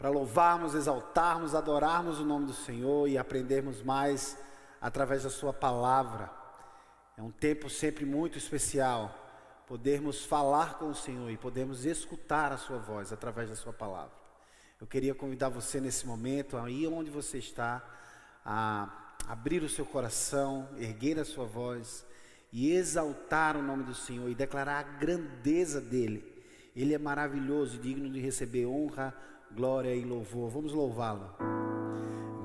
para louvarmos, exaltarmos, adorarmos o nome do Senhor e aprendermos mais através da sua palavra. É um tempo sempre muito especial, podermos falar com o Senhor e podermos escutar a sua voz através da sua palavra. Eu queria convidar você nesse momento, aí onde você está, a abrir o seu coração, erguer a sua voz e exaltar o nome do Senhor e declarar a grandeza dEle. Ele é maravilhoso e digno de receber honra, glória e louvor. Vamos louvá-lo.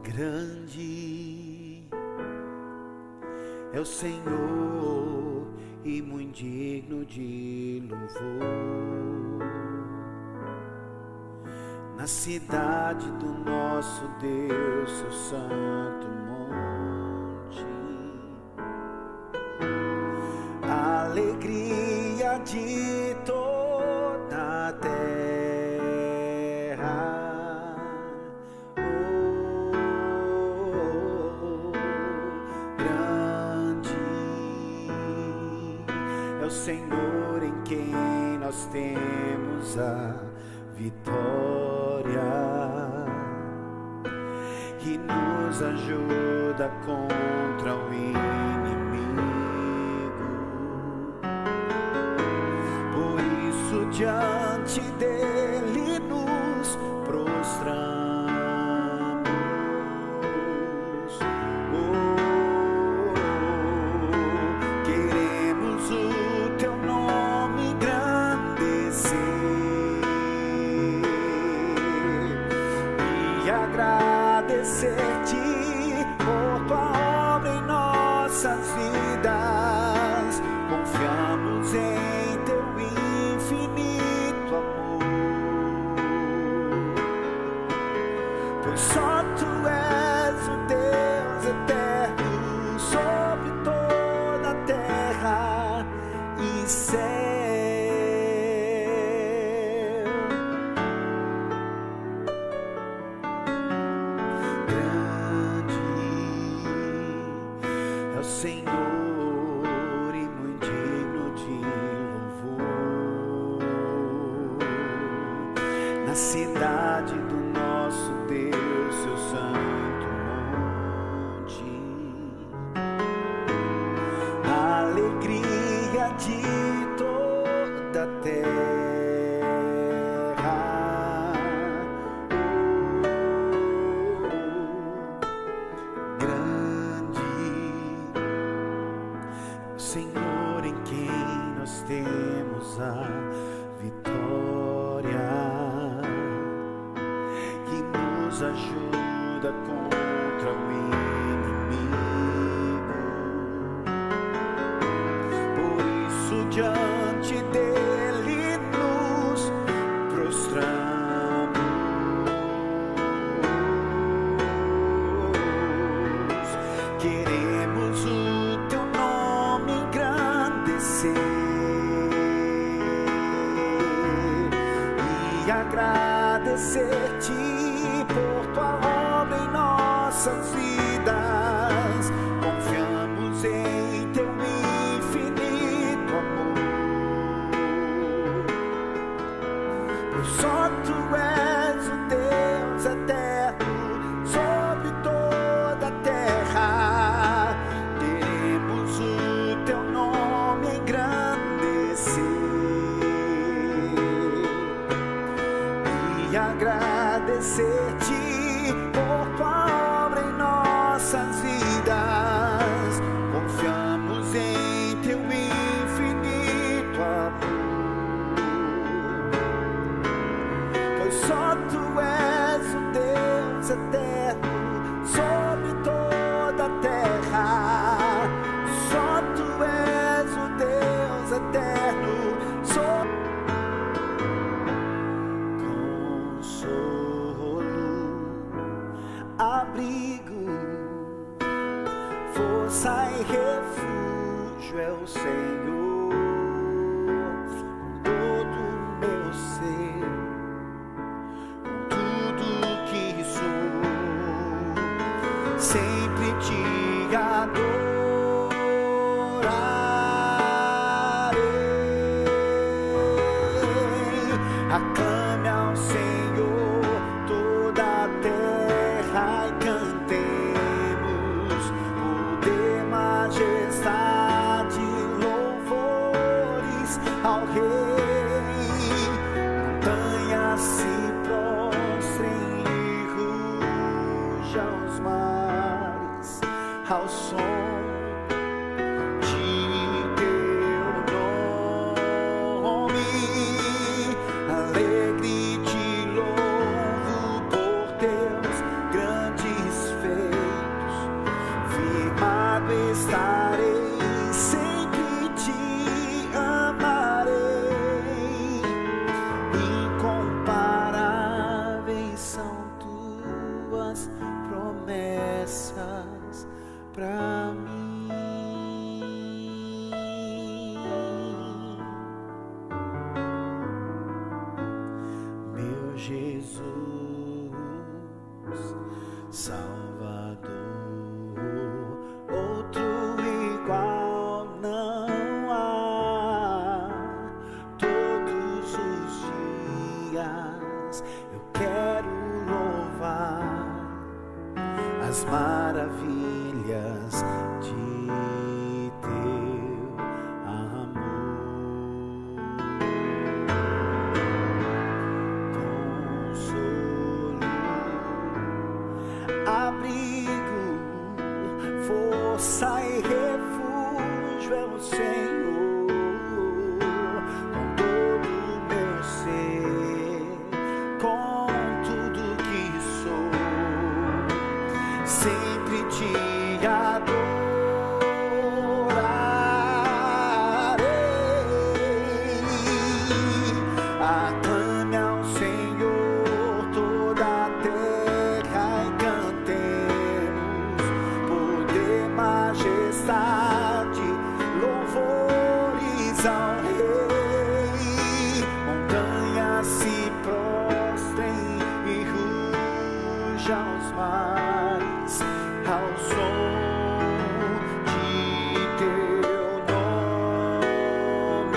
Grande é o Senhor e muito digno de louvor. Na cidade do nosso Deus, seu santo monte, a alegria de toda a terra. Grande é o Senhor em quem nós temos a vitória, que nos ajuda contra o inimigo. Por isso diante dele nos prostramos. Queremos o teu nome engrandecer e agradecer-te por tua obra em nossas vidas. Confiamos em teu infinito amor, pois só tu és o Deus eterno sobre toda a terra e céu. Senhor e muito digno de louvor, na cidade do nosso Deus, seu santo monte, a alegria de toda a terra. Senhor em quem nós temos a vitória, que nos ajuda contra o inimigo. Por isso diante dele nos prostramos. Queremos o teu nome engrandecer e agradecer-te por tua obra em nossas vidas. Confiamos em teu infinito amor, pois só tu és o Deus eterno sobre toda a terra. Queremos o teu nome engrandecer e agradecer-te por tua obra em nossas vidas. Confiamos em teu infinito amor, pois só tu és o Deus eterno sobre toda a terra. Só tu és o Deus eterno sobre consolo, abrigo, força e refúgio é o Senhor. Com todo o meu ser, com tudo que sou, sempre te adorarei. Aclame ao Senhor todo ao som de teu nome. Alegre te louvo por teus grandes feitos. Firmado estarei, sempre te amarei. Incomparáveis são tuas promessas pra mim. Meu Jesus, Salvador, outro igual não há. Todos os dias eu quero louvar as maravilhas de teu amor. Consolo, abrigo, força e refúgio é o Senhor. Com todo o meu ser, com tudo que sou, sempre te adorarei. Aclame ao Senhor toda a terra e cantemos poder, majestade, louvores ao Rei. Montanhas se prostrem e rujam os mares ao som de teu nome.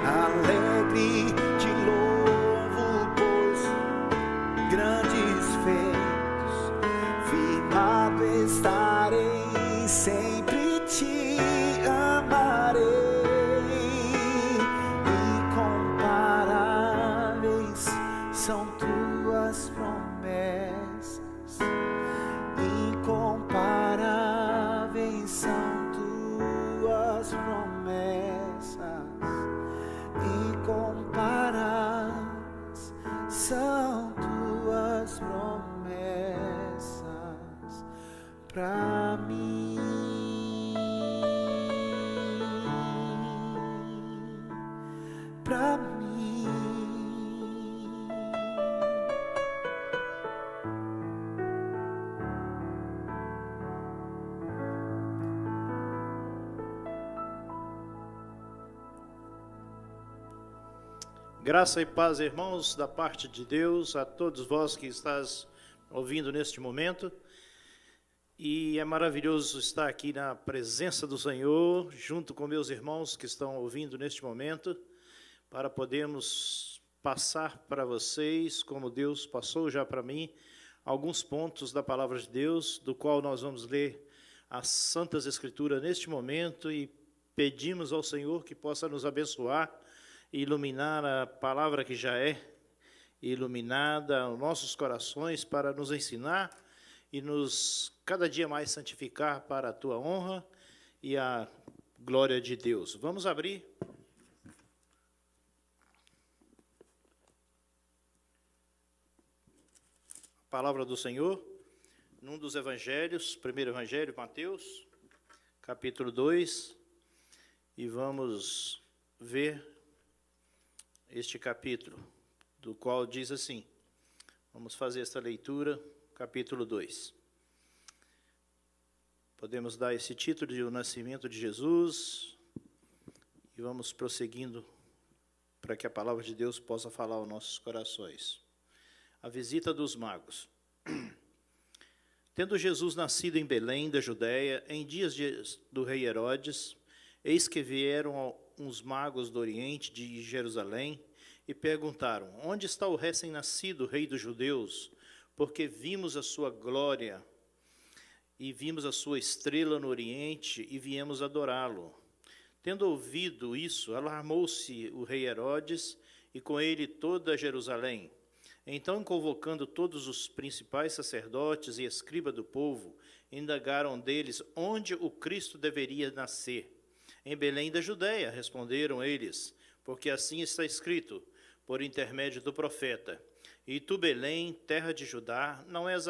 Alegre te louvo, pois grandes feitos. Firmado estarei, sempre te amarei. Incomparáveis são tuas promessas. Incomparáveis são tuas promessas. Incomparáveis são tuas promessas pra mim. Pra mim. Graça e paz, irmãos, da parte de Deus, a todos vós que estás ouvindo neste momento. E é maravilhoso estar aqui na presença do Senhor, junto com meus irmãos que estão ouvindo neste momento, para podermos passar para vocês, como Deus passou já para mim, alguns pontos da palavra de Deus, do qual nós vamos ler as Santas Escrituras neste momento e pedimos ao Senhor que possa nos abençoar e iluminar a palavra que já é iluminada aos nossos corações para nos ensinar e nos cada dia mais santificar para a tua honra e a glória de Deus. Vamos abrir a palavra do Senhor num dos evangelhos, primeiro evangelho, Mateus, capítulo 2, e vamos ver este capítulo, do qual diz assim, vamos fazer esta leitura, capítulo 2. Podemos dar esse título de O Nascimento de Jesus, e vamos prosseguindo para que a palavra de Deus possa falar aos nossos corações. A visita dos magos. Tendo Jesus nascido em Belém, da Judéia, em dias do rei Herodes, eis que vieram uns magos do Oriente de Jerusalém e perguntaram: onde está o recém-nascido rei dos judeus? Porque vimos a sua glória e vimos a sua estrela no Oriente e viemos adorá-lo. Tendo ouvido isso, alarmou-se o rei Herodes e com ele toda Jerusalém. Então, convocando todos os principais sacerdotes e escribas do povo, indagaram deles onde o Cristo deveria nascer. Em Belém da Judéia, responderam eles, porque assim está escrito, por intermédio do profeta. E tu, Belém, terra de Judá, não és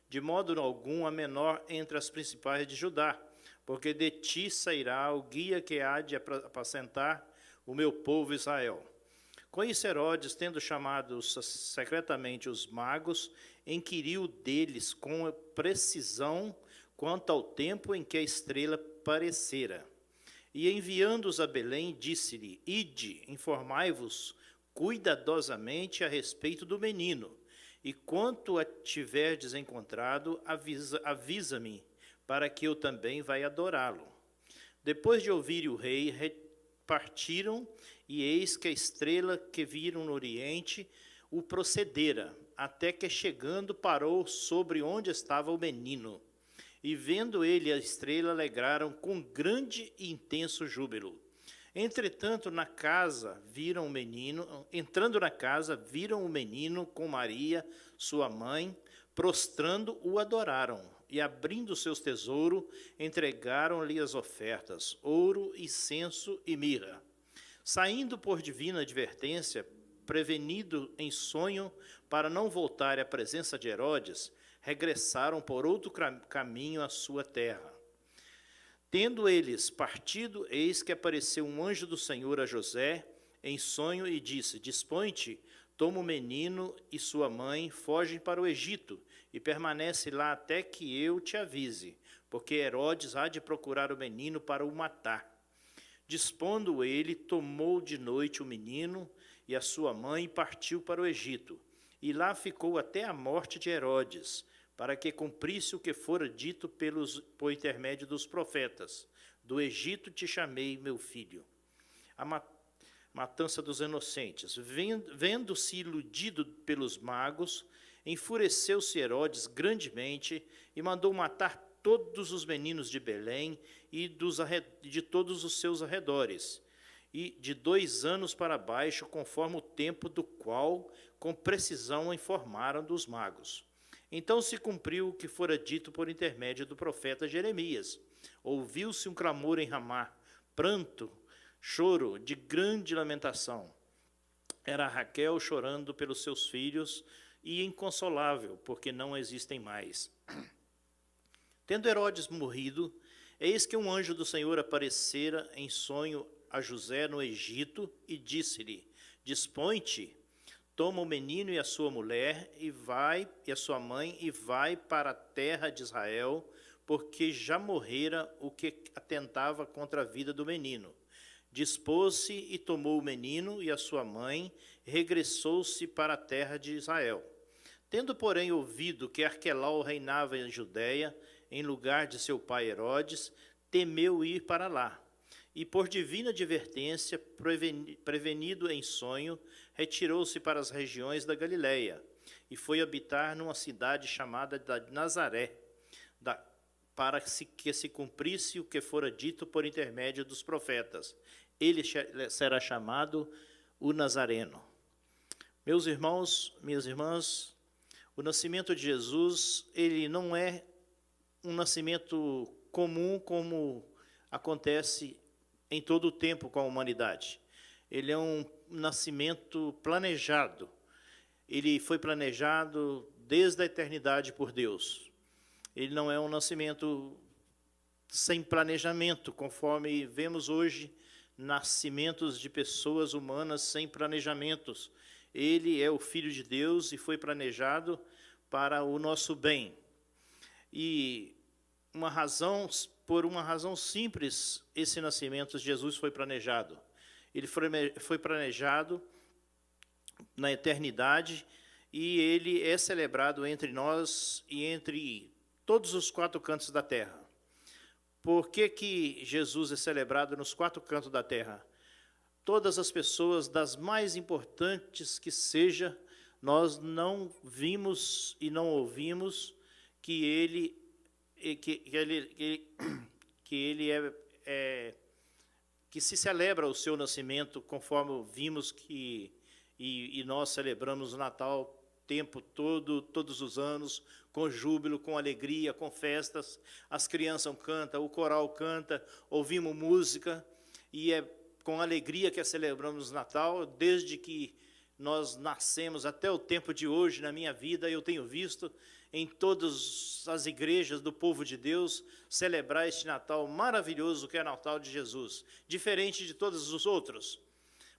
de modo algum a menor entre as principais de Judá, porque de ti sairá o guia que há de apacentar o meu povo Israel. Com isso, Herodes, tendo chamado secretamente os magos, inquiriu deles com precisão quanto ao tempo em que a estrela parecera. E enviando-os a Belém, disse-lhe, ide, informai-vos cuidadosamente a respeito do menino, e quanto a tiverdes encontrado, avisa-me, para que eu também vá adorá-lo. Depois de ouvir o rei, partiram, e eis que a estrela que viram no oriente o procedera, até que chegando parou sobre onde estava o menino. E vendo ele a estrela, alegraram com grande e intenso júbilo. Entretanto, entrando na casa, viram o menino com Maria, sua mãe, prostrando, o adoraram, e abrindo seus tesouros, entregaram-lhe as ofertas, ouro, incenso e mirra. Saindo por divina advertência, prevenido em sonho para não voltar à presença de Herodes, regressaram por outro caminho à sua terra. Tendo eles partido, eis que apareceu um anjo do Senhor a José em sonho e disse, dispõe-te, toma o menino e sua mãe, fogem para o Egito e permanece lá até que eu te avise, porque Herodes há de procurar o menino para o matar. Dispondo ele, tomou de noite o menino e a sua mãe e partiu para o Egito. E lá ficou até a morte de Herodes, para que cumprisse o que fora dito por intermédio dos profetas. Do Egito te chamei, meu filho. A matança dos inocentes. Vendo-se iludido pelos magos, enfureceu-se Herodes grandemente e mandou matar todos os meninos de Belém e de todos os seus arredores, e de 2 anos para baixo, conforme o tempo do qual, com precisão, informaram dos magos. Então se cumpriu o que fora dito por intermédio do profeta Jeremias. Ouviu-se um clamor em Ramá, pranto, choro, de grande lamentação. Era Raquel chorando pelos seus filhos e inconsolável, porque não existem mais. Tendo Herodes morrido, eis que um anjo do Senhor aparecera em sonho a José no Egito e disse-lhe, dispõe-te, toma o menino e a sua mulher e a sua mãe e vai para a terra de Israel, porque já morrera o que atentava contra a vida do menino. Dispôs-se e tomou o menino e a sua mãe, e regressou-se para a terra de Israel. Tendo, porém, ouvido que Arquelau reinava em Judéia, em lugar de seu pai Herodes, temeu ir para lá. E, por divina advertência, prevenido em sonho, retirou-se para as regiões da Galiléia, e foi habitar numa cidade chamada Nazaré, para que se cumprisse o que fora dito por intermédio dos profetas. Ele será chamado o Nazareno. Meus irmãos, minhas irmãs, o nascimento de Jesus, ele não é um nascimento comum como acontece em todo o tempo com a humanidade. Ele é um nascimento planejado. Ele foi planejado desde a eternidade por Deus. Ele não é um nascimento sem planejamento, conforme vemos hoje nascimentos de pessoas humanas sem planejamentos. Ele é o Filho de Deus e foi planejado para o nosso bem. E por uma razão simples, esse nascimento de Jesus foi planejado. Ele foi planejado na eternidade e ele é celebrado entre nós e entre todos os 4 cantos da terra. Por que Jesus é celebrado nos 4 cantos da terra? Todas as pessoas, das mais importantes que seja, nós não vimos e não ouvimos que se celebra o seu nascimento, conforme vimos e nós celebramos o Natal tempo todo, todos os anos, com júbilo, com alegria, com festas. As crianças cantam, o coral canta, ouvimos música, e é com alegria que celebramos o Natal. Desde que nós nascemos até o tempo de hoje, na minha vida, eu tenho visto em todas as igrejas do povo de Deus celebrar este Natal maravilhoso que é o Natal de Jesus, diferente de todos os outros,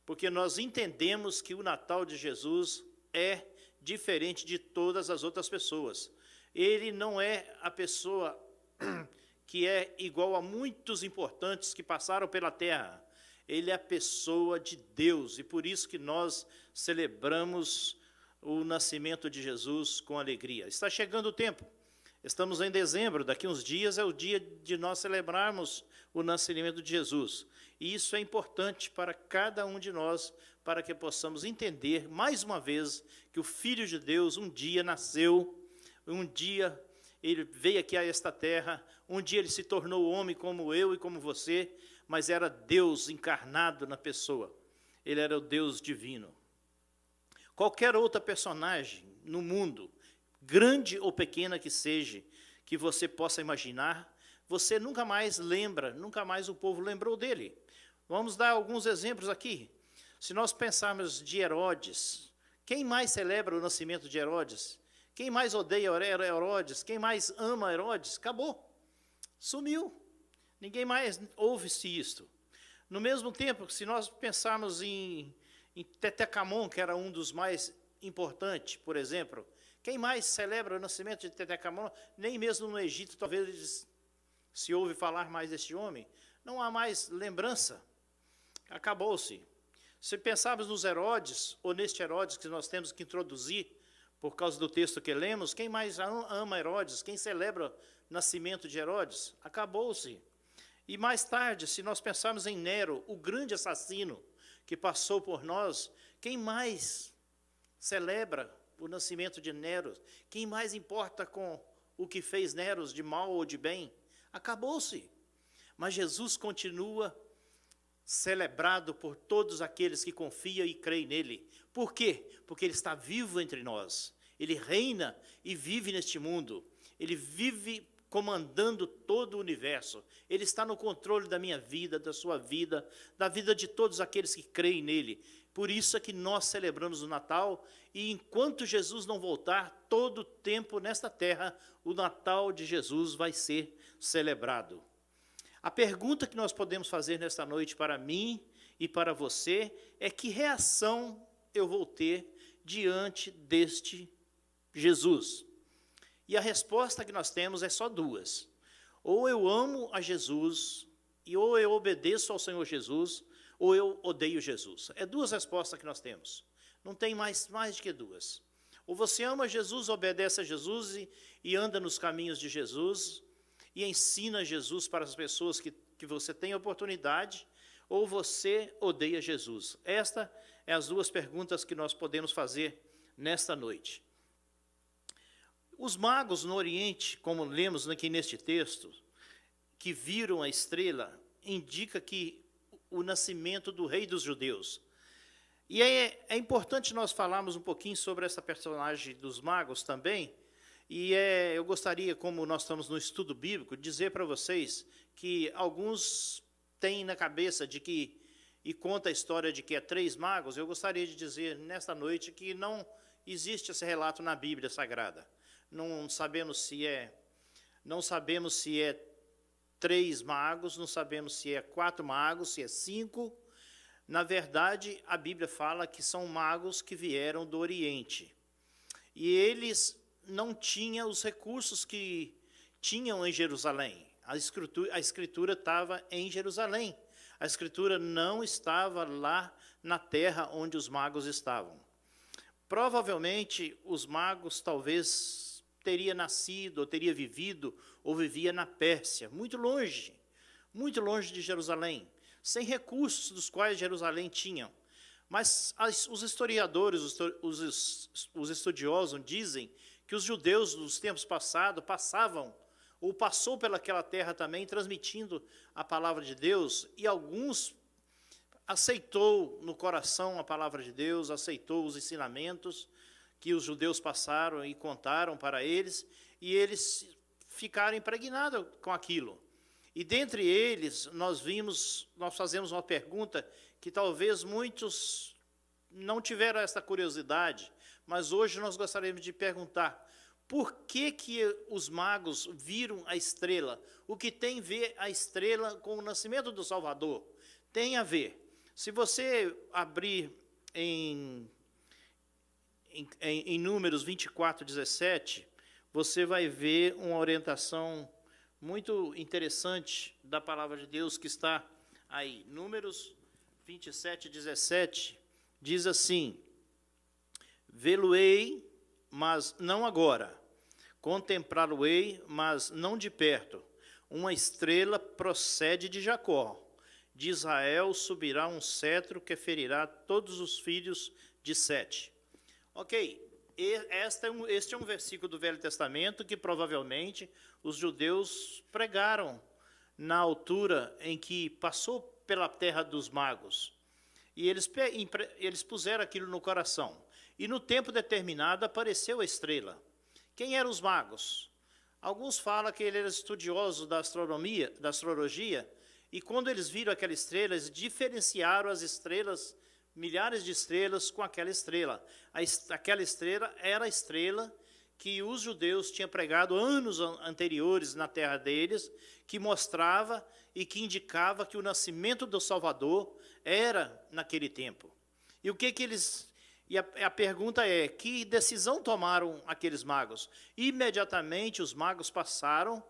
porque nós entendemos que o Natal de Jesus é diferente de todas as outras pessoas. Ele não é a pessoa que é igual a muitos importantes que passaram pela terra. Ele é a pessoa de Deus, e por isso que nós celebramos o nascimento de Jesus com alegria. Está chegando o tempo, estamos em dezembro, daqui uns dias é o dia de nós celebrarmos o nascimento de Jesus. E isso é importante para cada um de nós, para que possamos entender, mais uma vez, que o Filho de Deus um dia nasceu, um dia ele veio aqui a esta terra, um dia ele se tornou homem como eu e como você, mas era Deus encarnado na pessoa. Ele era o Deus divino. Qualquer outra personagem no mundo, grande ou pequena que seja, que você possa imaginar, você nunca mais lembra, nunca mais o povo lembrou dele. Vamos dar alguns exemplos aqui. Se nós pensarmos de Herodes, quem mais celebra o nascimento de Herodes? Quem mais odeia Herodes? Quem mais ama Herodes? Acabou. Sumiu. Ninguém mais ouve-se isto. No mesmo tempo, se nós pensarmos em Tutancâmon, que era um dos mais importantes, por exemplo, quem mais celebra o nascimento de Tutancâmon? Nem mesmo no Egito, talvez se ouve falar mais deste homem. Não há mais lembrança. Acabou-se. Se pensarmos nos Herodes, ou neste Herodes que nós temos que introduzir, por causa do texto que lemos, quem mais ama Herodes? Quem celebra o nascimento de Herodes? Acabou-se. E mais tarde, se nós pensarmos em Nero, o grande assassino que passou por nós, quem mais celebra o nascimento de Nero? Quem mais importa com o que fez Nero de mal ou de bem? Acabou-se. Mas Jesus continua celebrado por todos aqueles que confiam e creem nele. Por quê? Porque ele está vivo entre nós. Ele reina e vive neste mundo. Ele vive comandando todo o universo. Ele está no controle da minha vida, da sua vida, da vida de todos aqueles que creem nele. Por isso é que nós celebramos o Natal, e enquanto Jesus não voltar, todo o tempo nesta terra, o Natal de Jesus vai ser celebrado. A pergunta que nós podemos fazer nesta noite para mim e para você é: que reação eu vou ter diante deste Jesus? E a resposta que nós temos é só duas. Ou eu amo a Jesus, e ou eu obedeço ao Senhor Jesus, ou eu odeio Jesus. É duas respostas que nós temos. Não tem mais do que duas. Ou você ama Jesus, obedece a Jesus e anda nos caminhos de Jesus, e ensina Jesus para as pessoas que você tem oportunidade, ou você odeia Jesus. Estas são as duas perguntas que nós podemos fazer nesta noite. Os magos no Oriente, como lemos aqui neste texto, que viram a estrela, indica que o nascimento do rei dos judeus. E é importante nós falarmos um pouquinho sobre essa personagem dos magos também, e eu gostaria, como nós estamos no estudo bíblico, dizer para vocês que alguns têm na cabeça de que, e conta a história de que é 3 magos. Eu gostaria de dizer nesta noite que não existe esse relato na Bíblia Sagrada. Não sabemos se é 3 magos, não sabemos se é 4 magos, se é 5. Na verdade, a Bíblia fala que são magos que vieram do Oriente. E eles não tinham os recursos que tinham em Jerusalém. A Escritura estava em Jerusalém. A Escritura não estava lá na terra onde os magos estavam. Provavelmente, os magos talvez teria nascido, ou teria vivido, ou vivia na Pérsia, muito longe de Jerusalém, sem recursos dos quais Jerusalém tinha. Mas os historiadores, os estudiosos dizem que os judeus dos tempos passados passou pelaquela terra também, transmitindo a palavra de Deus, e alguns aceitou no coração a palavra de Deus, aceitou os ensinamentos que os judeus passaram e contaram para eles, e eles ficaram impregnados com aquilo. E dentre eles, nós fazemos uma pergunta que talvez muitos não tiveram essa curiosidade, mas hoje nós gostaríamos de perguntar: por que os magos viram a estrela? O que tem a ver a estrela com o nascimento do Salvador? Tem a ver. Se você abrir em Números 24, 17, você vai ver uma orientação muito interessante da palavra de Deus que está aí. Números 27, 17, diz assim: vê-lo-ei, mas não agora. Contemplá-lo-ei, mas não de perto. Uma estrela procede de Jacó. De Israel subirá um cetro que ferirá todos os filhos de Sete. Ok, este é um versículo do Velho Testamento que provavelmente os judeus pregaram na altura em que passou pela terra dos magos. E eles puseram aquilo no coração. E no tempo determinado apareceu a estrela. Quem eram os magos? Alguns falam que eles eram estudiosos da astronomia, da astrologia, e quando eles viram aquela estrela, eles diferenciaram as estrelas, milhares de estrelas, com aquela estrela. Aquela estrela era a estrela que os judeus tinham pregado anos anteriores na terra deles, que mostrava e que indicava que o nascimento do Salvador era naquele tempo. E o que eles... E a pergunta é: que decisão tomaram aqueles magos? Imediatamente os magos passaram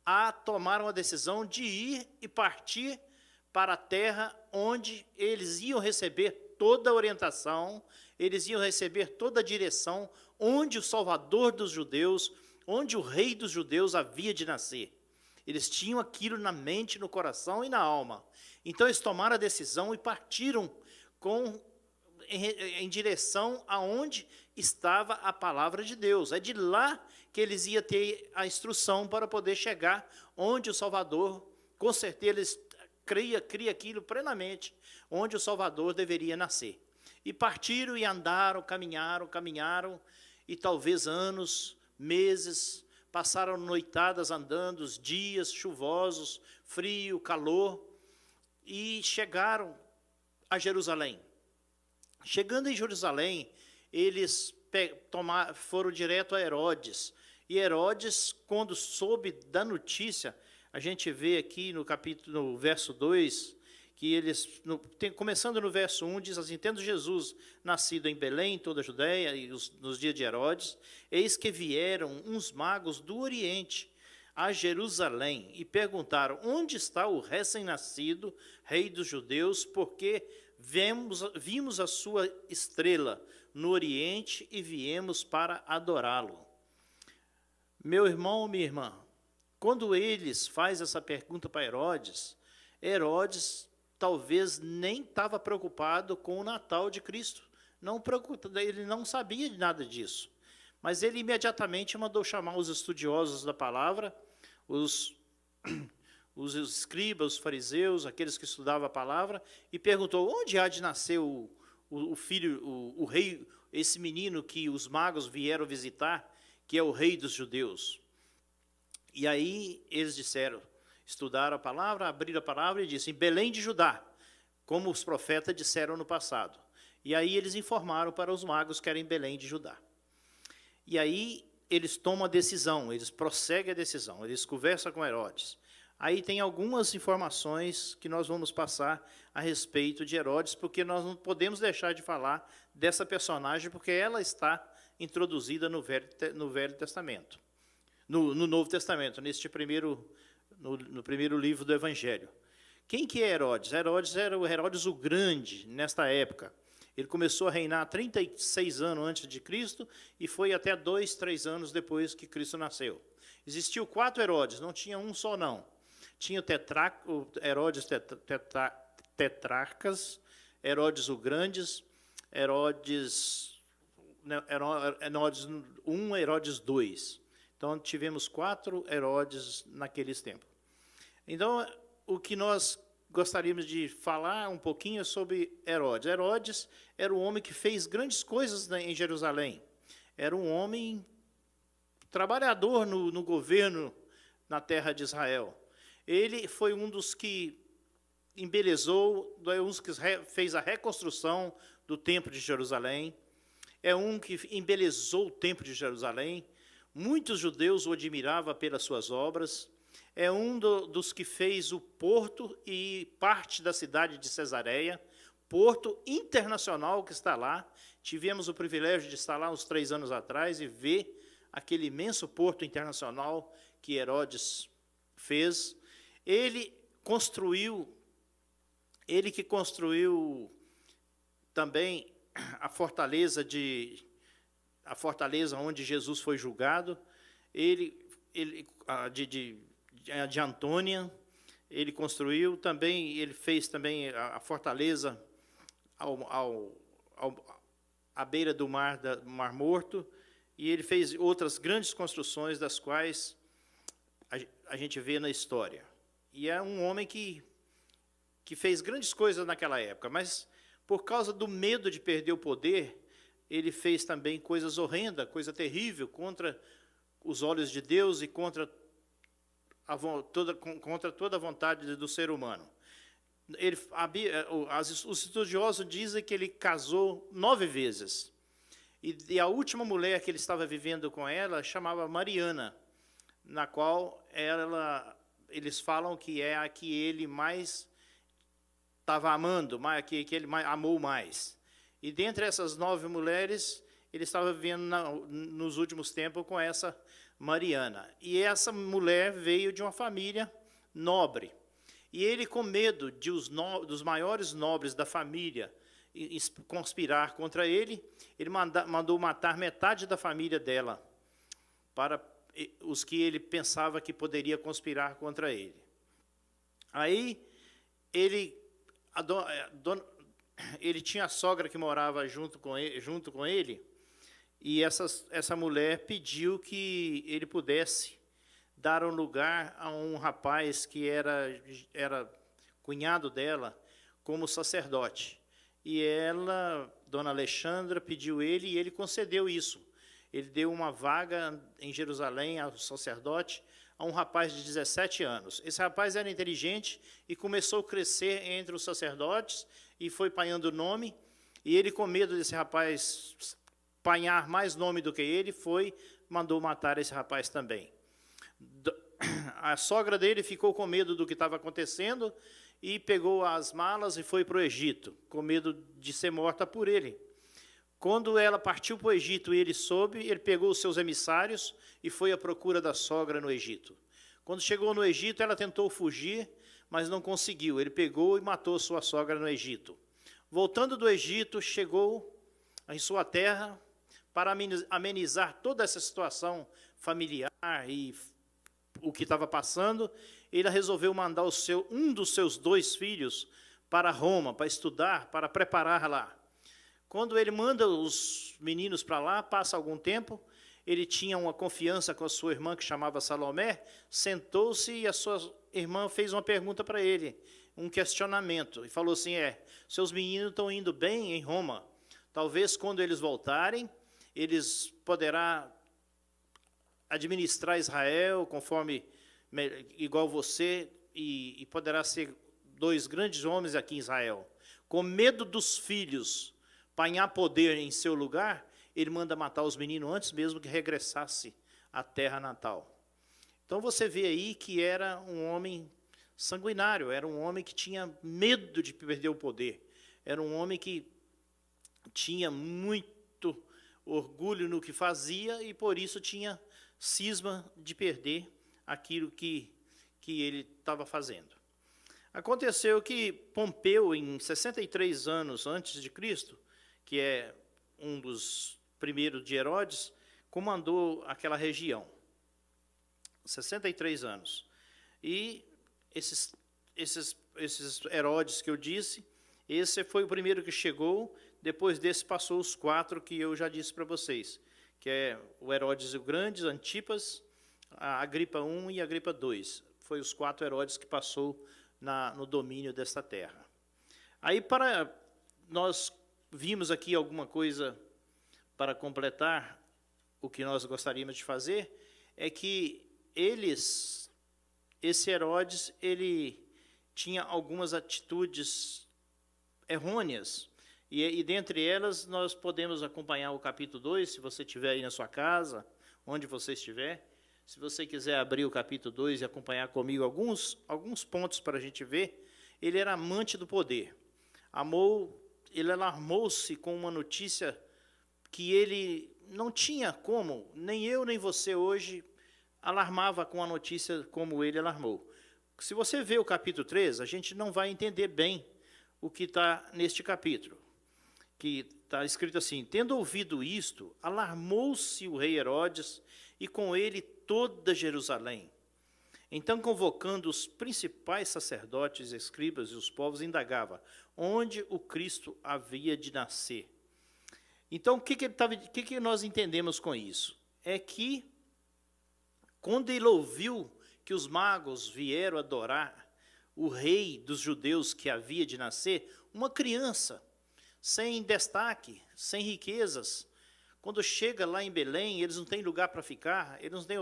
a tomar uma decisão de ir e partir para a terra onde eles iam receber toda a orientação, eles iam receber toda a direção, onde o Salvador dos judeus, onde o Rei dos judeus havia de nascer. Eles tinham aquilo na mente, no coração e na alma. Então eles tomaram a decisão e partiram em direção aonde estava a palavra de Deus. É de lá que eles iam ter a instrução para poder chegar onde o Salvador, com certeza eles cria aquilo plenamente, onde o Salvador deveria nascer. E partiram e andaram, caminharam, e talvez anos, meses, passaram noitadas andando, dias chuvosos, frio, calor, e chegaram a Jerusalém. Chegando em Jerusalém, eles foram direto a Herodes. E Herodes, quando soube da notícia, a gente vê aqui no verso 2, que começando no verso 1, diz assim: tendo Jesus nascido em Belém, toda a Judéia, e nos dias de Herodes, eis que vieram uns magos do Oriente a Jerusalém e perguntaram: onde está o recém-nascido rei dos judeus? Porque vimos a sua estrela no Oriente e viemos para adorá-lo. Meu irmão, minha irmã, quando eles fazem essa pergunta para Herodes, Herodes talvez nem estava preocupado com o Natal de Cristo. Ele não sabia de nada disso. Mas ele imediatamente mandou chamar os estudiosos da palavra, os escribas, os fariseus, aqueles que estudavam a palavra, e perguntou: onde há de nascer o filho, o rei, esse menino que os magos vieram visitar, que é o rei dos judeus? E aí eles estudaram a palavra, abriram a palavra e disseram: em Belém de Judá, como os profetas disseram no passado. E aí eles informaram para os magos que era em Belém de Judá. E aí eles tomam a decisão, eles prosseguem a decisão, eles conversam com Herodes. Aí tem algumas informações que nós vamos passar a respeito de Herodes, porque nós não podemos deixar de falar dessa personagem, porque ela está introduzida no Velho Testamento, no Novo Testamento, no primeiro livro do Evangelho. Quem que é Herodes? Herodes era o Herodes o Grande, nesta época. Ele começou a reinar 36 anos antes de Cristo e foi até 2, 3 anos depois que Cristo nasceu. Existiam 4 Herodes, não tinha um só não. Tinha o Herodes tetrarcas, Herodes o Grandes, Herodes 1, Herodes 2. Então, tivemos 4 Herodes naqueles tempos. Então, o que nós gostaríamos de falar um pouquinho sobre Herodes. Herodes era o homem que fez grandes coisas em Jerusalém. era um homem trabalhador no governo na terra de Israel. Ele foi um dos que embelezou, um dos que fez a reconstrução do Templo de Jerusalém, é um que embelezou o Templo de Jerusalém. Muitos judeus o admiravam pelas suas obras. É um dos que fez o porto e parte da cidade de Cesareia, porto internacional que está lá. Tivemos o privilégio de estar lá uns 3 anos atrás e ver aquele imenso porto internacional que Herodes fez. Ele que construiu também a fortaleza onde Jesus foi julgado, de Antônia, ele construiu também, ele fez também a fortaleza à beira do Mar Morto, e ele fez outras grandes construções, das quais a gente vê na história. E é um homem que fez grandes coisas naquela época, mas por causa do medo de perder o poder, ele fez também coisas horrendas, coisa terrível, contra os olhos de Deus e contra toda a vontade do ser humano. Os estudiosos dizem que ele casou 9 vezes. E a última mulher que ele estava vivendo com ela chamava Mariana, na qual eles falam que é a que ele mais estava amando, que ele amou mais. E dentre essas 9 mulheres, ele estava vivendo nos últimos tempos com essa Mariana. E essa mulher veio de uma família nobre. E ele, com medo dos maiores nobres da família conspirar contra ele, ele mandou matar metade da família dela, para os que ele pensava que poderia conspirar contra ele. Aí, ele tinha a sogra que morava junto com ele, e essa mulher pediu que ele pudesse dar um lugar a um rapaz que era cunhado dela, como sacerdote. E ela, Dona Alexandra, pediu ele, e ele concedeu isso. Ele deu uma vaga em Jerusalém ao sacerdote, a um rapaz de 17 anos. Esse rapaz era inteligente e começou a crescer entre os sacerdotes e foi panhando nome. E ele, com medo desse rapaz panhar mais nome do que ele, mandou matar esse rapaz também. A sogra dele ficou com medo do que estava acontecendo e pegou as malas e foi para o Egito, com medo de ser morta por ele. Quando ela partiu para o Egito e ele soube, ele pegou os seus emissários e foi à procura da sogra no Egito. Quando chegou no Egito, ela tentou fugir, mas não conseguiu. Ele pegou e matou sua sogra no Egito. Voltando do Egito, chegou em sua terra para amenizar toda essa situação familiar e o que estava passando. Ele resolveu mandar um dos seus 2 filhos para Roma, para estudar, para preparar lá. Quando ele manda os meninos para lá, passa algum tempo, ele tinha uma confiança com a sua irmã, que chamava Salomé, sentou-se e a sua irmã fez uma pergunta para ele, um questionamento, e falou assim, seus meninos estão indo bem em Roma, talvez quando eles voltarem, eles poderão administrar Israel igual você, e poderá ser 2 grandes homens aqui em Israel. Com medo dos filhos panhar poder em seu lugar, ele manda matar os meninos antes mesmo que regressasse à terra natal. Então você vê aí que era um homem sanguinário, era um homem que tinha medo de perder o poder, era um homem que tinha muito orgulho no que fazia e por isso tinha cisma de perder aquilo que ele estava fazendo. Aconteceu que Pompeu, em 63 anos antes de Cristo, que é um dos primeiros de Herodes, comandou aquela região. 63 anos. E esses Herodes que eu disse, esse foi o primeiro que chegou, depois desse passou os 4 que eu já disse para vocês, que é o Herodes o Grande, Antipas, a Agripa I e a Agripa II. Foi os 4 Herodes que passou no domínio desta terra. Aí, nós vimos aqui alguma coisa para completar o que nós gostaríamos de fazer é que esse Herodes, ele tinha algumas atitudes errôneas, e dentre elas nós podemos acompanhar o capítulo 2, se você estiver aí na sua casa, onde você estiver. Se você quiser abrir o capítulo 2 e acompanhar comigo alguns pontos para a gente ver, ele era amante do poder. Ele alarmou-se com uma notícia que ele não tinha como, nem eu nem você hoje, alarmava com a notícia como ele alarmou. Se você vê o capítulo 3, a gente não vai entender bem o que está neste capítulo, que está escrito assim: tendo ouvido isto, alarmou-se o rei Herodes, e com ele toda Jerusalém. Então, convocando os principais sacerdotes, escribas e os povos, indagava onde o Cristo havia de nascer. Então, o que nós entendemos com isso? É que, quando ele ouviu que os magos vieram adorar o rei dos judeus que havia de nascer, uma criança, sem destaque, sem riquezas, quando chega lá em Belém, eles não têm lugar para ficar, eles não têm,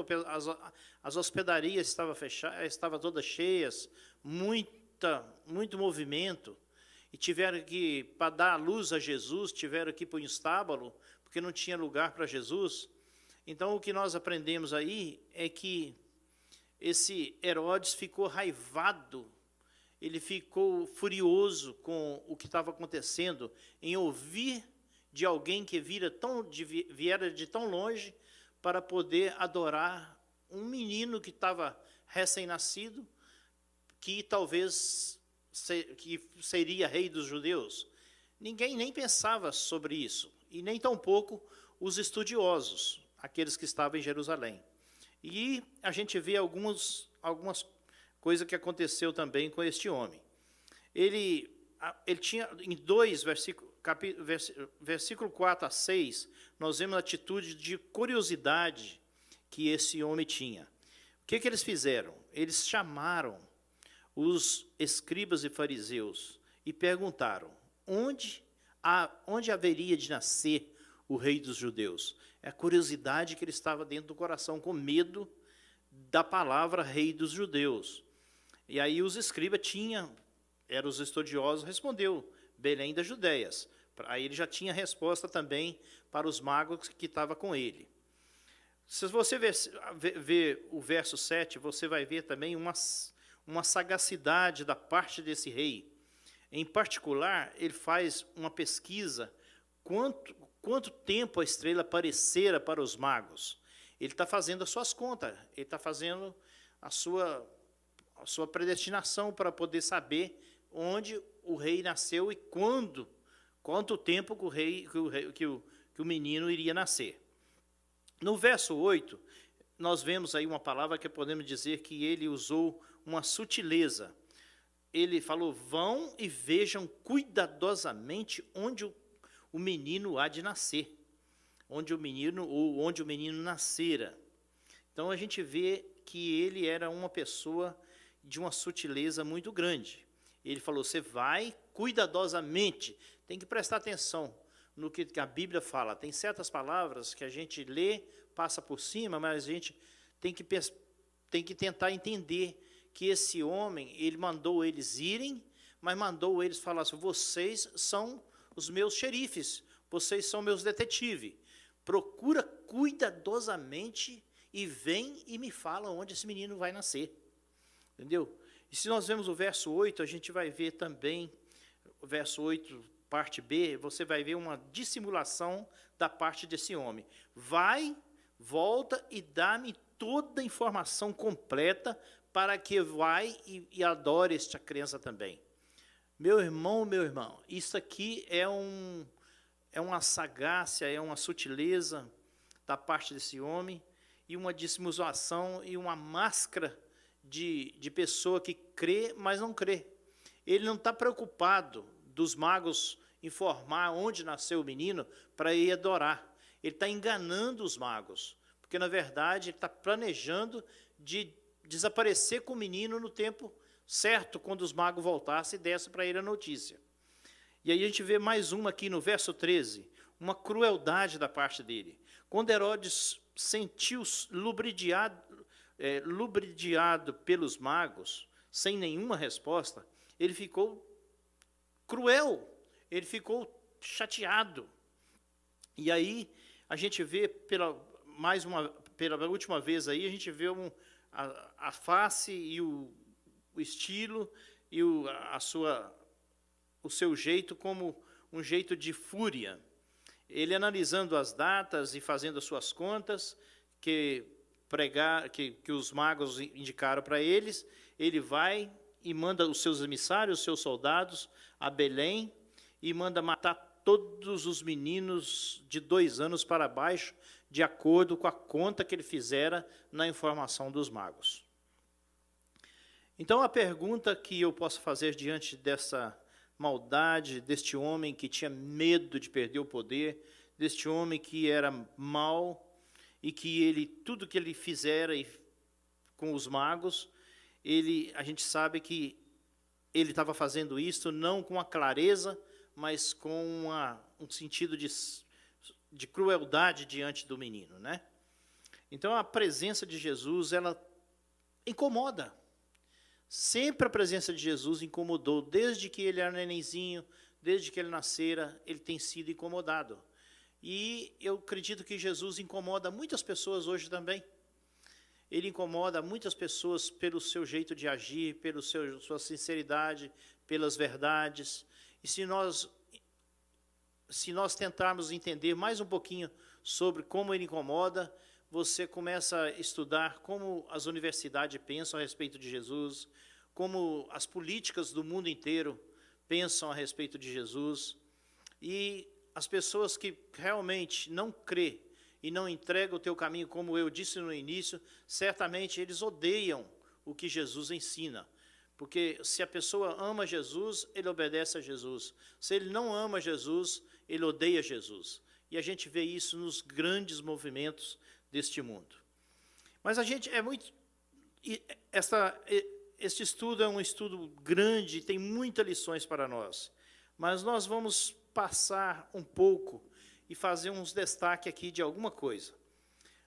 as hospedarias estavam fechadas, estavam todas cheias, muito movimento, e tiveram que, para dar a luz a Jesus, tiveram que ir para o estábulo, porque não tinha lugar para Jesus. Então, o que nós aprendemos aí é que esse Herodes ficou raivado, ele ficou furioso com o que estava acontecendo, em ouvir de alguém que viera de tão longe para poder adorar um menino que estava recém-nascido, que talvez que seria rei dos judeus. Ninguém nem pensava sobre isso, e nem tampouco os estudiosos, aqueles que estavam em Jerusalém. E a gente vê algumas coisas que aconteceu também com este homem. Ele tinha, em 2 versículo 4 a 6, nós vemos a atitude de curiosidade que esse homem tinha. O que eles fizeram? Eles chamaram os escribas e fariseus e perguntaram: onde haveria de nascer o rei dos judeus? É a curiosidade que ele estava dentro do coração, com medo da palavra rei dos judeus. E aí os escribas eram os estudiosos, respondeu: Belém das Judeias. Aí ele já tinha resposta também para os magos que estavam com ele. Se você ver o verso 7, você vai ver também uma sagacidade da parte desse rei. Em particular, ele faz uma pesquisa quanto tempo a estrela aparecera para os magos. Ele está fazendo as suas contas, ele está fazendo a sua predestinação para poder saber onde o rei nasceu e quanto tempo que o menino iria nascer. No verso 8, nós vemos aí uma palavra que podemos dizer que ele usou uma sutileza. Ele falou: vão e vejam cuidadosamente onde o menino há de nascer, onde o menino nascera. Então a gente vê que ele era uma pessoa de uma sutileza muito grande. Ele falou: você vai cuidadosamente, tem que prestar atenção no que a Bíblia fala. Tem certas palavras que a gente lê, passa por cima, mas a gente tem que tentar entender que esse homem, ele mandou eles irem, mas mandou eles falar assim: vocês são os meus xerifes, vocês são meus detetives. Procura cuidadosamente e vem e me fala onde esse menino vai nascer. Entendeu? E se nós vemos o verso 8, a gente vai ver também, o verso 8, parte B, você vai ver uma dissimulação da parte desse homem. Vai, volta e dá-me toda a informação completa para que vai e adore esta criança também. Meu irmão, isso aqui é uma sagacea, é uma sutileza da parte desse homem, e uma dissimulação e uma máscara de pessoa que crê, mas não crê. Ele não está preocupado dos magos informar onde nasceu o menino para ir adorar. Ele está enganando os magos, porque, na verdade, ele está planejando de desaparecer com o menino no tempo certo, quando os magos voltassem e dessem para ele a notícia. E aí a gente vê mais uma aqui no verso 13, uma crueldade da parte dele. Quando Herodes sentiu-se lubridiado pelos magos, sem nenhuma resposta, ele ficou cruel, ele ficou chateado. E aí a gente vê pela última vez aí, a gente vê a face e o estilo e o seu jeito como um jeito de fúria. Ele analisando as datas e fazendo as suas contas que os magos indicaram para eles, ele vai e manda os seus emissários, os seus soldados, a Belém, e manda matar todos os meninos de 2 anos para baixo, de acordo com a conta que ele fizera na informação dos magos. Então, a pergunta que eu posso fazer diante dessa maldade, deste homem que tinha medo de perder o poder, deste homem que era mau, e que tudo que ele fizera com os magos, a gente sabe que ele estava fazendo isso não com a clareza, mas com um sentido de crueldade diante do menino, né? Então, a presença de Jesus, ela incomoda. Sempre a presença de Jesus incomodou, desde que ele era nenenzinho, desde que ele nascera, ele tem sido incomodado. E eu acredito que Jesus incomoda muitas pessoas hoje também. Ele incomoda muitas pessoas pelo seu jeito de agir, pela sua sinceridade, pelas verdades. E se nós tentarmos entender mais um pouquinho sobre como ele incomoda, você começa a estudar como as universidades pensam a respeito de Jesus, como as políticas do mundo inteiro pensam a respeito de Jesus. E as pessoas que realmente não crê e não entregam o teu caminho, como eu disse no início, certamente eles odeiam o que Jesus ensina. Porque se a pessoa ama Jesus, ele obedece a Jesus. Se ele não ama Jesus, ele odeia Jesus. E a gente vê isso nos grandes movimentos deste mundo. Mas a gente este estudo é um estudo grande, tem muitas lições para nós. Mas nós vamos passar um pouco e fazer uns destaques aqui de alguma coisa.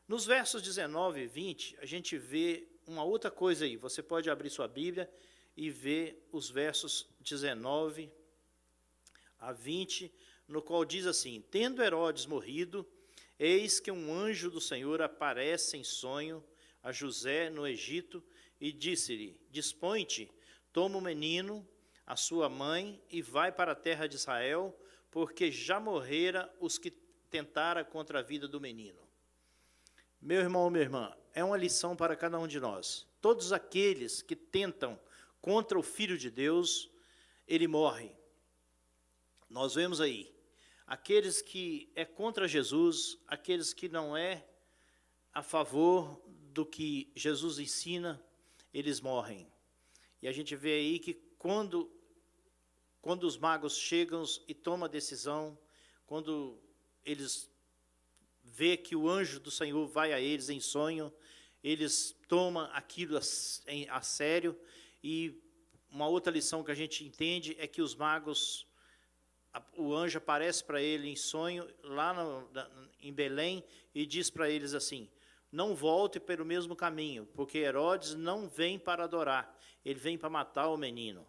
Nos versos 19 e 20, a gente vê uma outra coisa aí. Você pode abrir sua Bíblia e ver os versos 19 a 20, no qual diz assim: Tendo Herodes morrido, eis que um anjo do Senhor aparece em sonho a José no Egito e disse-lhe: Dispõe-te, toma o menino, a sua mãe, e vai para a terra de Israel, porque já morrera os que tentaram contra a vida do menino. Meu irmão, minha irmã, é uma lição para cada um de nós. Todos aqueles que tentam contra o Filho de Deus, ele morre. Nós vemos aí, aqueles que é contra Jesus, aqueles que não é a favor do que Jesus ensina, eles morrem. E a gente vê aí que quando os magos chegam e tomam a decisão, quando eles vê que o anjo do Senhor vai a eles em sonho, eles tomam aquilo a sério. E uma outra lição que a gente entende é que os magos, o anjo aparece para ele em sonho, lá em Belém, e diz para eles assim: não volte pelo mesmo caminho, porque Herodes não vem para adorar, ele vem para matar o menino.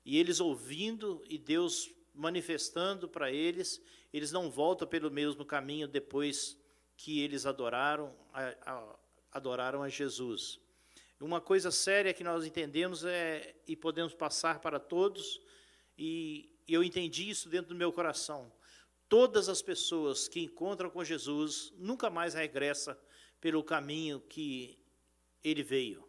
E eles ouvindo e Deus manifestando para eles, eles não voltam pelo mesmo caminho depois que eles adoraram a Jesus. Uma coisa séria que nós entendemos e podemos passar para todos, e eu entendi isso dentro do meu coração. Todas as pessoas que encontram com Jesus nunca mais regressam pelo caminho que ele veio.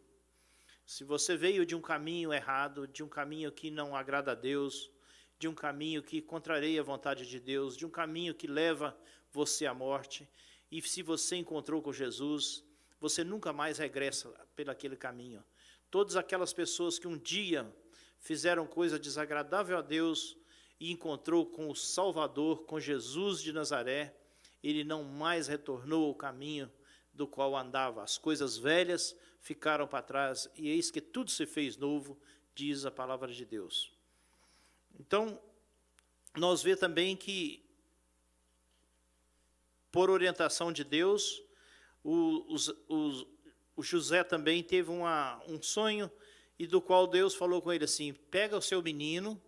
Se você veio de um caminho errado, de um caminho que não agrada a Deus, de um caminho que contraria a vontade de Deus, de um caminho que leva você à morte, e se você encontrou com Jesus, você nunca mais regressa pelo aquele caminho. Todas aquelas pessoas que um dia fizeram coisa desagradável a Deus e encontrou com o Salvador, com Jesus de Nazaré, ele não mais retornou ao caminho do qual andava. As coisas velhas ficaram para trás, e eis que tudo se fez novo, diz a palavra de Deus. Então, nós vemos também que por orientação de Deus, o José também teve um sonho, e do qual Deus falou com ele assim: pega o seu menino,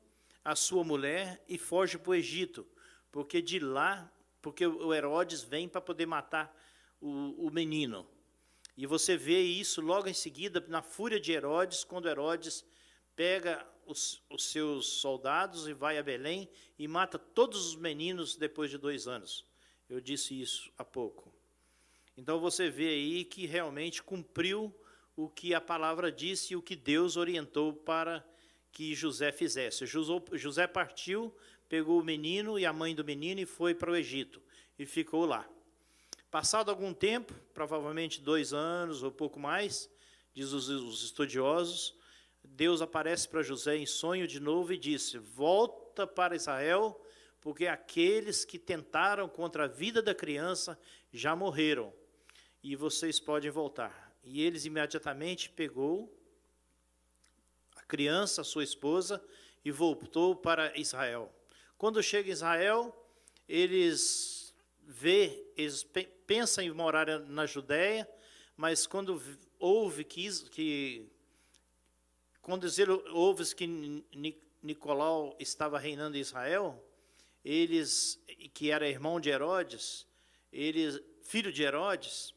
a sua mulher, e foge para o Egito, porque de lá, porque o Herodes vem para poder matar o menino. E você vê isso logo em seguida, na fúria de Herodes, quando Herodes pega os seus soldados e vai a Belém e mata todos os meninos depois de 2 anos. Eu disse isso há pouco. Então você vê aí que realmente cumpriu o que a palavra disse e o que Deus orientou para que José fizesse. José partiu, pegou o menino e a mãe do menino e foi para o Egito e ficou lá. Passado algum tempo, provavelmente 2 anos ou pouco mais, diz os estudiosos, Deus aparece para José em sonho de novo e disse: volta para Israel, porque aqueles que tentaram contra a vida da criança já morreram, e vocês podem voltar. E eles imediatamente pegou a criança, sua esposa, e voltou para Israel. Quando chega em Israel, eles pensam em morar na Judéia, mas quando ouve que Nicolau estava reinando em Israel, que era irmão de Herodes, filho de Herodes,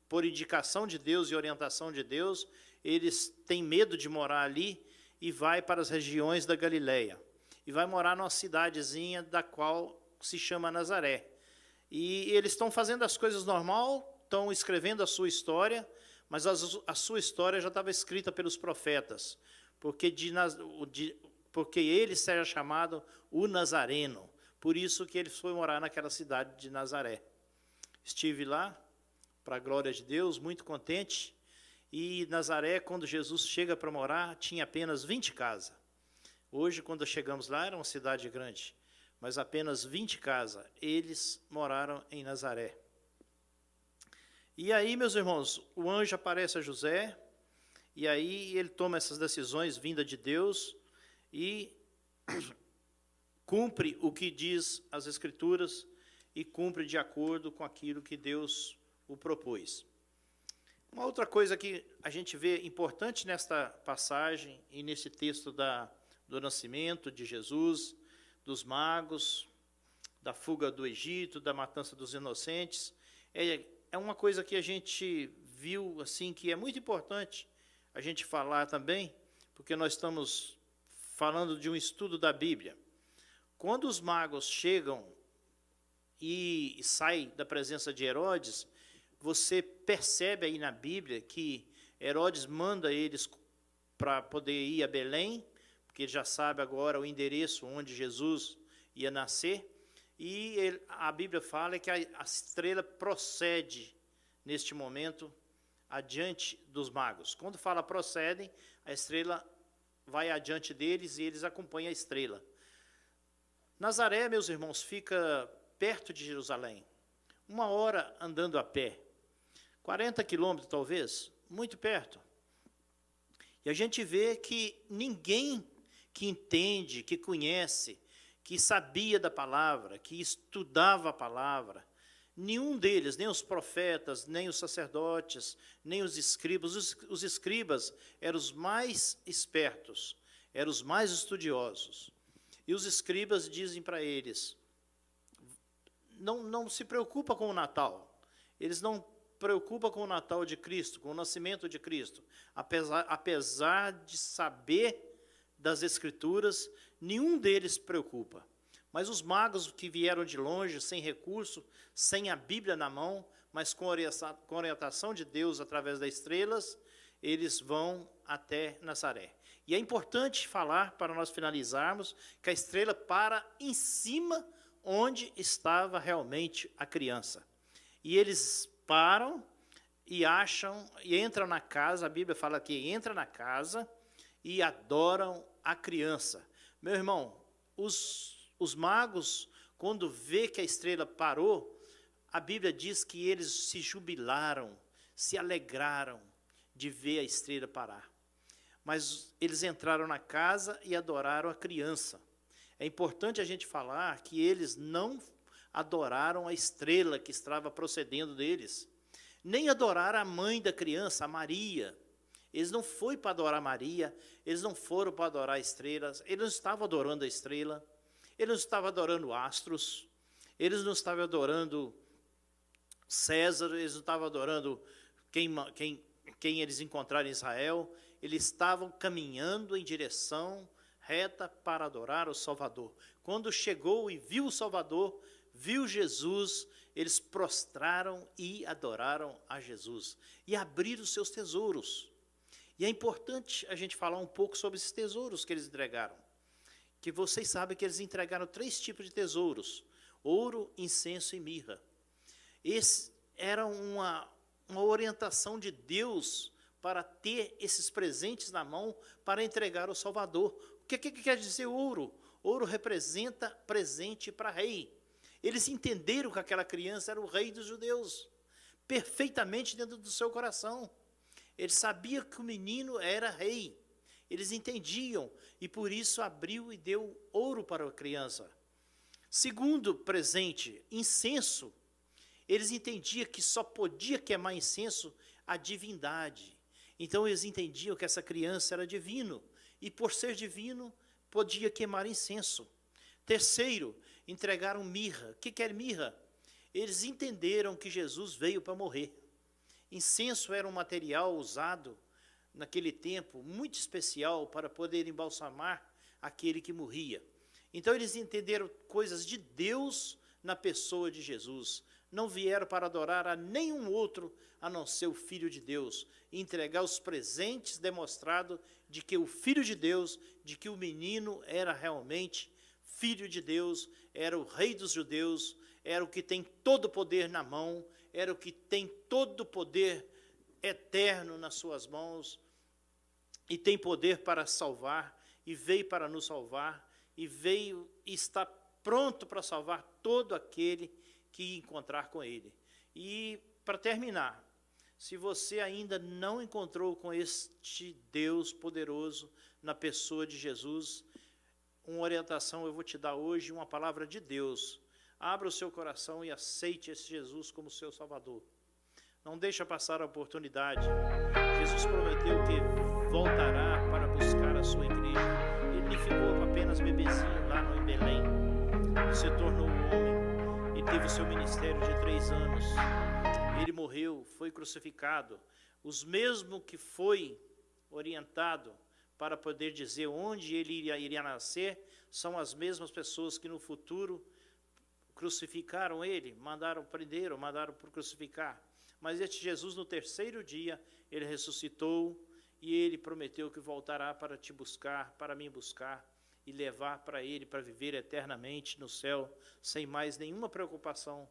por indicação de Deus e orientação de Deus, eles têm medo de morar ali e vai para as regiões da Galileia. E vai morar numa cidadezinha da qual se chama Nazaré. E eles estão fazendo as coisas normal, estão escrevendo a sua história, mas a sua história já estava escrita pelos profetas, porque ele seja chamado o Nazareno. Por isso que ele foi morar naquela cidade de Nazaré. Estive lá, para a glória de Deus, muito contente. E Nazaré, quando Jesus chega para morar, tinha apenas 20 casas. Hoje, quando chegamos lá, era uma cidade grande, mas apenas 20 casas. Eles moraram em Nazaré. E aí, meus irmãos, o anjo aparece a José, e aí ele toma essas decisões vinda de Deus e cumpre o que diz as Escrituras e cumpre de acordo com aquilo que Deus o propôs. Uma outra coisa que a gente vê importante nesta passagem e nesse texto do nascimento de Jesus, dos magos, da fuga do Egito, da matança dos inocentes, é uma coisa que a gente viu assim que é muito importante a gente falar também, porque nós estamos falando de um estudo da Bíblia. Quando os magos chegam e saem da presença de Herodes, você percebe aí na Bíblia que Herodes manda eles para poder ir a Belém, porque ele já sabe agora o endereço onde Jesus ia nascer, e a Bíblia fala que a estrela procede, neste momento, adiante dos magos. Quando fala procedem, a estrela vai adiante deles e eles acompanham a estrela. Nazaré, meus irmãos, fica perto de Jerusalém, 1 hora andando a pé, 40 quilômetros talvez, muito perto. E a gente vê que ninguém que entende, que conhece, que sabia da palavra, que estudava a palavra, nenhum deles, nem os profetas, nem os sacerdotes, nem os escribas, os escribas eram os mais espertos, eram os mais estudiosos. E os escribas dizem para eles: não se preocupa com o Natal. Eles não preocupam com o Natal de Cristo, com o nascimento de Cristo. Apesar de saber das Escrituras, nenhum deles preocupa. Mas os magos que vieram de longe, sem recurso, sem a Bíblia na mão, mas com orientação de Deus através das estrelas, eles vão até Nazaré. E é importante falar, para nós finalizarmos, que a estrela para em cima onde estava realmente a criança. E eles param e acham, e entram na casa, a Bíblia fala que entra na casa e adoram a criança. Meu irmão, os magos, quando vê que a estrela parou, a Bíblia diz que eles se jubilaram, se alegraram de ver a estrela parar. Mas eles entraram na casa e adoraram a criança. É importante a gente falar que eles não adoraram a estrela que estava procedendo deles. Nem adoraram a mãe da criança, a Maria. Eles não foram para adorar Maria, eles não foram para adorar estrelas, eles não estavam adorando a estrela, eles não estavam adorando astros, eles não estavam adorando César, eles não estavam adorando quem eles encontraram em Israel, eles estavam caminhando em direção reta para adorar o Salvador. Quando chegou e viu o Salvador, viu Jesus, eles prostraram e adoraram a Jesus e abriram seus tesouros. E é importante a gente falar um pouco sobre esses tesouros que eles entregaram. Que vocês sabem que eles entregaram 3 tipos de tesouros: ouro, incenso e mirra. Esse era uma orientação de Deus para ter esses presentes na mão para entregar ao Salvador. O que quer dizer ouro? Ouro representa presente para rei. Eles entenderam que aquela criança era o rei dos judeus, perfeitamente dentro do seu coração. Eles sabiam que o menino era rei. Eles entendiam e por isso abriu e deu ouro para a criança. Segundo presente, incenso. Eles entendiam que só podia queimar incenso a divindade. Então eles entendiam que essa criança era divino e por ser divino podia queimar incenso. Terceiro, entregaram mirra. O que é mirra? Eles entenderam que Jesus veio para morrer. Incenso era um material usado naquele tempo, muito especial para poder embalsamar aquele que morria. Então eles entenderam coisas de Deus na pessoa de Jesus. Não vieram para adorar a nenhum outro a não ser o Filho de Deus. E entregar os presentes demonstrado de que o Filho de Deus, de que o menino era realmente Filho de Deus, era o Rei dos judeus, era o que tem todo o poder na mão, era o que tem todo o poder eterno nas suas mãos, e tem poder para salvar, e veio para nos salvar, e veio e está pronto para salvar todo aquele que encontrar com ele. E, para terminar, se você ainda não encontrou com este Deus poderoso na pessoa de Jesus, uma orientação eu vou te dar hoje, uma palavra de Deus. Abra o seu coração e aceite esse Jesus como seu Salvador. Não deixa passar a oportunidade. Jesus prometeu que voltará para buscar a sua igreja. Ele não ficou apenas bebezinho lá em Belém. Ele se tornou homem e teve o seu ministério de 3 anos. Ele morreu, foi crucificado. Os mesmos que foi orientado para poder dizer onde ele iria nascer, são as mesmas pessoas que no futuro crucificaram ele, prenderam, mandaram por crucificar. Mas este Jesus, no 3º dia, ele ressuscitou e ele prometeu que voltará para te buscar, para me buscar e levar para ele, para viver eternamente no céu, sem mais nenhuma preocupação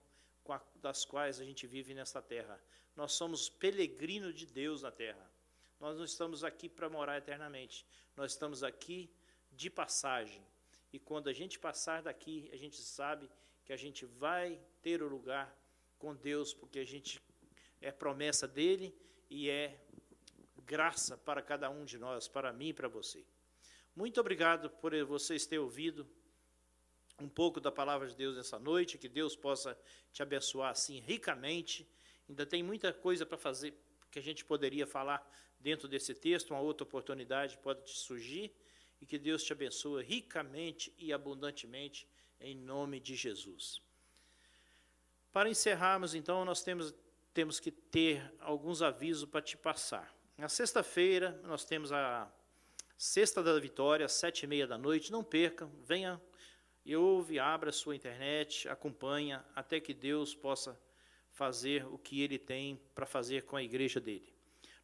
das quais a gente vive nesta terra. Nós somos peregrinos de Deus na terra. Nós não estamos aqui para morar eternamente. Nós estamos aqui de passagem. E quando a gente passar daqui, a gente sabe que a gente vai ter o lugar com Deus, porque a gente é promessa dele e é graça para cada um de nós, para mim e para você. Muito obrigado por vocês terem ouvido um pouco da palavra de Deus nessa noite, que Deus possa te abençoar assim ricamente. Ainda tem muita coisa para fazer, que a gente poderia falar dentro desse texto, uma outra oportunidade pode te surgir, e que Deus te abençoe ricamente e abundantemente, em nome de Jesus. Para encerrarmos, então, nós temos que ter alguns avisos para te passar. Na sexta-feira, nós temos a Sexta da Vitória, às 19h30. Não perca, venha e ouve, abra a sua internet, acompanha, até que Deus possa fazer o que Ele tem para fazer com a igreja dele.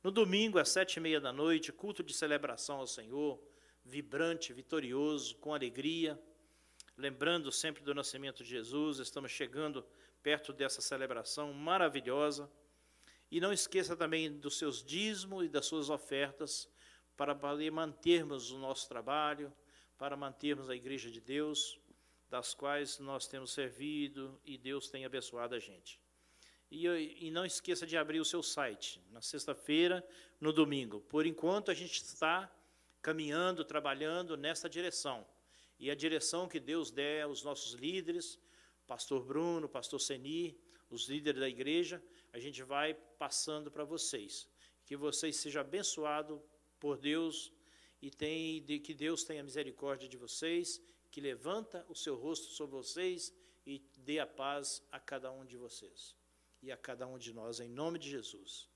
No domingo, às 19h30, culto de celebração ao Senhor, vibrante, vitorioso, com alegria, lembrando sempre do nascimento de Jesus. Estamos chegando perto dessa celebração maravilhosa. E não esqueça também dos seus dízimos e das suas ofertas, para poder mantermos o nosso trabalho, para mantermos a igreja de Deus, das quais nós temos servido e Deus tem abençoado a gente. E não esqueça de abrir o seu site, na sexta-feira, no domingo. Por enquanto, a gente está caminhando, trabalhando nessa direção. E a direção que Deus der aos nossos líderes, pastor Bruno, pastor Seni, os líderes da igreja, a gente vai passando para vocês. Que vocês sejam abençoados por Deus e que Deus tenha misericórdia de vocês, que levanta o seu rosto sobre vocês e dê a paz a cada um de vocês e a cada um de nós, em nome de Jesus.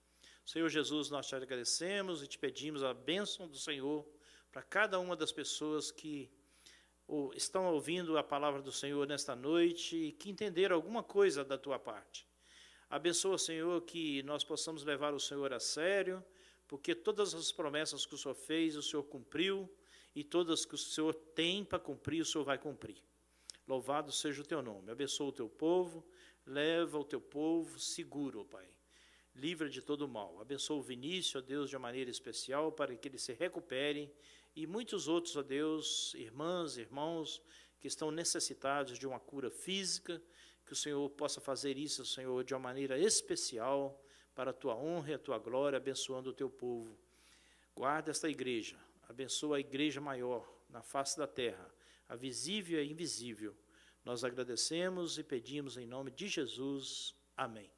Senhor Jesus, nós te agradecemos e te pedimos a bênção do Senhor para cada uma das pessoas que estão ouvindo a palavra do Senhor nesta noite e que entenderam alguma coisa da tua parte. Abençoa, Senhor, que nós possamos levar o Senhor a sério, porque todas as promessas que o Senhor fez, o Senhor cumpriu, e todas que o Senhor tem para cumprir, o Senhor vai cumprir. Louvado seja o teu nome. Abençoa o teu povo, leva o teu povo seguro, ó Pai. Livra de todo o mal. Abençoa o Vinícius, ó Deus, de uma maneira especial, para que ele se recupere, e muitos outros, ó Deus, irmãs, irmãos, que estão necessitados de uma cura física, que o Senhor possa fazer isso, Senhor, de uma maneira especial, para a tua honra e a tua glória, abençoando o teu povo. Guarda esta igreja, abençoa a igreja maior na face da terra, a visível e a invisível. Nós agradecemos e pedimos em nome de Jesus. Amém.